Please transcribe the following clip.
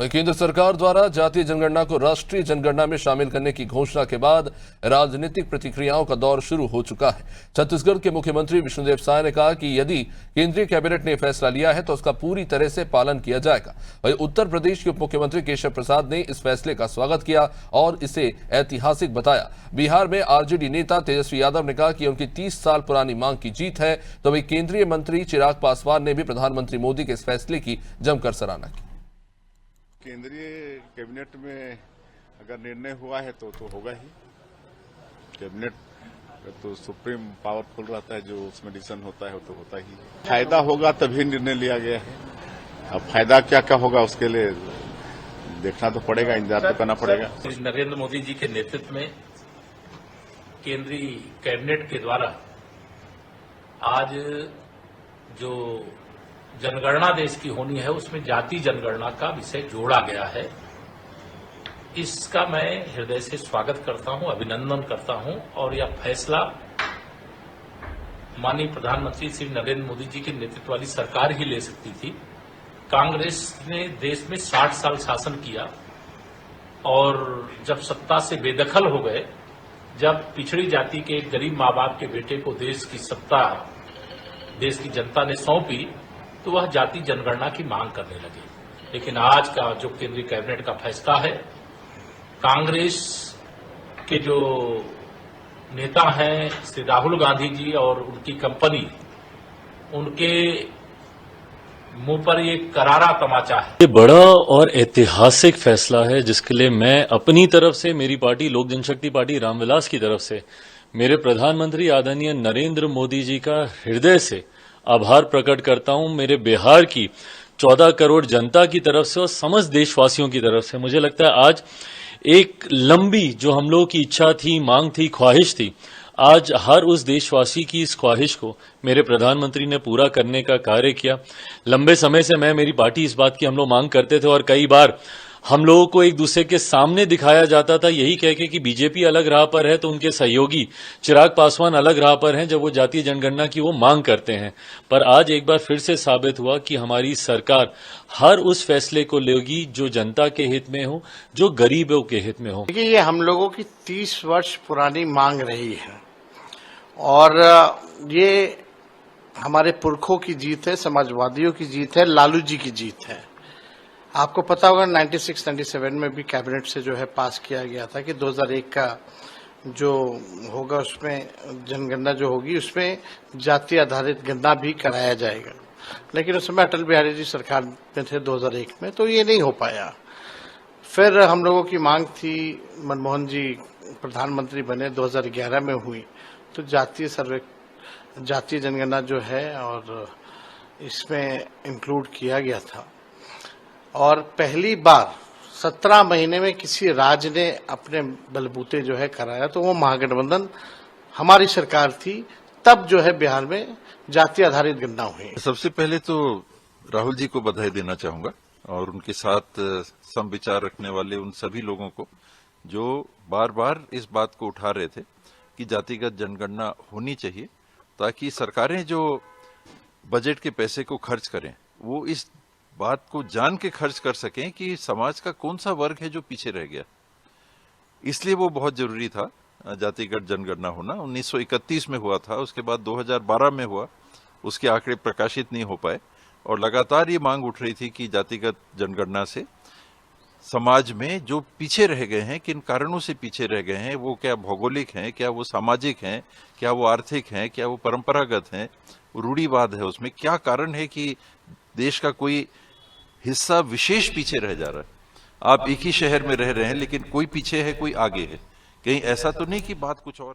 केंद्र सरकार द्वारा जातीय जनगणना को राष्ट्रीय जनगणना में शामिल करने की घोषणा के बाद राजनीतिक प्रतिक्रियाओं का दौर शुरू हो चुका है। छत्तीसगढ़ के मुख्यमंत्री विष्णुदेव साय ने कहा कि यदि केंद्रीय कैबिनेट ने फैसला लिया है तो उसका पूरी तरह से पालन किया जाएगा। वहीं उत्तर प्रदेश के उप मुख्यमंत्री केशव प्रसाद ने इस फैसले का स्वागत किया और इसे ऐतिहासिक बताया। बिहार में आरजेडी नेता तेजस्वी यादव ने कहा कि उनकी 30 साल पुरानी मांग की जीत है। तो वहीं केंद्रीय मंत्री चिराग पासवान ने भी प्रधानमंत्री मोदी के इस फैसले की जमकर सराहना की। केंद्रीय कैबिनेट में अगर निर्णय हुआ है तो होगा ही। कैबिनेट तो सुप्रीम पावरफुल रहता है, जो उसमें डिसीजन होता है वो तो होता ही। फायदा होगा तभी निर्णय लिया गया है। अब फायदा क्या क्या होगा उसके लिए देखना तो पड़ेगा, इंतजार तो करना पड़ेगा। नरेंद्र मोदी जी के नेतृत्व में केंद्रीय कैबिनेट के द्वारा आज जो जनगणना देश की होनी है उसमें जाति जनगणना का विषय जोड़ा गया है। इसका मैं हृदय से स्वागत करता हूं, अभिनंदन करता हूं। और यह फैसला माननीय प्रधानमंत्री श्री नरेंद्र मोदी जी के नेतृत्व वाली सरकार ही ले सकती थी। कांग्रेस ने देश में 60 साल शासन किया और जब सत्ता से बेदखल हो गए, जब पिछड़ी जाति के एक गरीब माँ बाप के बेटे को देश की सत्ता देश की जनता ने सौंपी तो वह जाति जनगणना की मांग करने लगे। लेकिन आज का जो केंद्रीय कैबिनेट का फैसला है, कांग्रेस के जो नेता हैं श्री राहुल गांधी जी और उनकी कंपनी, उनके मुंह पर ये करारा तमाचा है। ये बड़ा और ऐतिहासिक फैसला है जिसके लिए मैं अपनी तरफ से, मेरी पार्टी लोक जनशक्ति पार्टी रामविलास की तरफ से, मेरे प्रधानमंत्री आदरणीय नरेंद्र मोदी जी का हृदय से आभार प्रकट करता हूं। मेरे बिहार की 14 करोड़ जनता की तरफ से और समस्त देशवासियों की तरफ से मुझे लगता है आज एक लंबी जो हम लोगों की इच्छा थी, मांग थी, ख्वाहिश थी, आज हर उस देशवासी की इस ख्वाहिश को मेरे प्रधानमंत्री ने पूरा करने का कार्य किया। लंबे समय से मैं, मेरी पार्टी इस बात की हम लोग मांग करते थे और कई बार हम लोगों को एक दूसरे के सामने दिखाया जाता था यही कह के कि बीजेपी अलग राह पर है तो उनके सहयोगी चिराग पासवान अलग राह पर हैं जब वो जातीय जनगणना की वो मांग करते हैं। पर आज एक बार फिर से साबित हुआ कि हमारी सरकार हर उस फैसले को लेगी जो जनता के हित में हो, जो गरीबों के हित में हो। देखिए, ये हम लोगों की 30 वर्ष पुरानी मांग रही है और ये हमारे पुरखों की जीत है, समाजवादियों की जीत है, लालू जी की जीत है। आपको पता होगा 96-97 में भी कैबिनेट से जो है पास किया गया था कि 2001 का जो होगा उसमें जनगणना जो होगी उसमें जाति आधारित गणना भी कराया जाएगा। लेकिन उस समय अटल बिहारी जी सरकार में थे 2001 में, तो ये नहीं हो पाया। फिर हम लोगों की मांग थी, मनमोहन जी प्रधानमंत्री बने 2011 में हुई, तो जातीय जनगणना जो है और इसमें इंक्लूड किया गया था। और पहली बार 17 महीने में किसी राज्य ने अपने बलबूते जो है कराया, तो वो महागठबंधन हमारी सरकार थी। तब जो है बिहार में जाति आधारित गणना हुई। सबसे पहले तो राहुल जी को बधाई देना चाहूंगा और उनके साथ समविचार रखने वाले उन सभी लोगों को जो बार बार इस बात को उठा रहे थे कि जातिगत जनगणना होनी चाहिए ताकि सरकारें जो बजट के पैसे को खर्च करें वो इस बात को जान के खर्च कर सकें कि समाज का कौन सा वर्ग है जो पीछे रह गया। इसलिए वो बहुत जरूरी था जातिगत जनगणना होना। 1931 में हुआ था, उसके बाद 2012 में हुआ, उसके आंकड़े प्रकाशित नहीं हो पाए और लगातार ये मांग उठ रही थी कि जातिगत जनगणना से समाज में जो पीछे रह गए हैं, किन कारणों से पीछे रह गए हैं, वो क्या भौगोलिक हैं, क्या वो सामाजिक हैं, क्या वो आर्थिक हैं, क्या वो परंपरागत हैं, रूढ़िवाद है उसमें, क्या कारण है कि देश का कोई हिस्सा विशेष पीछे रह जा रहा है। आप एक ही शहर में रह रहे हैं लेकिन कोई पीछे है, कोई आगे है। कहीं ऐसा तो नहीं कि बात कुछ और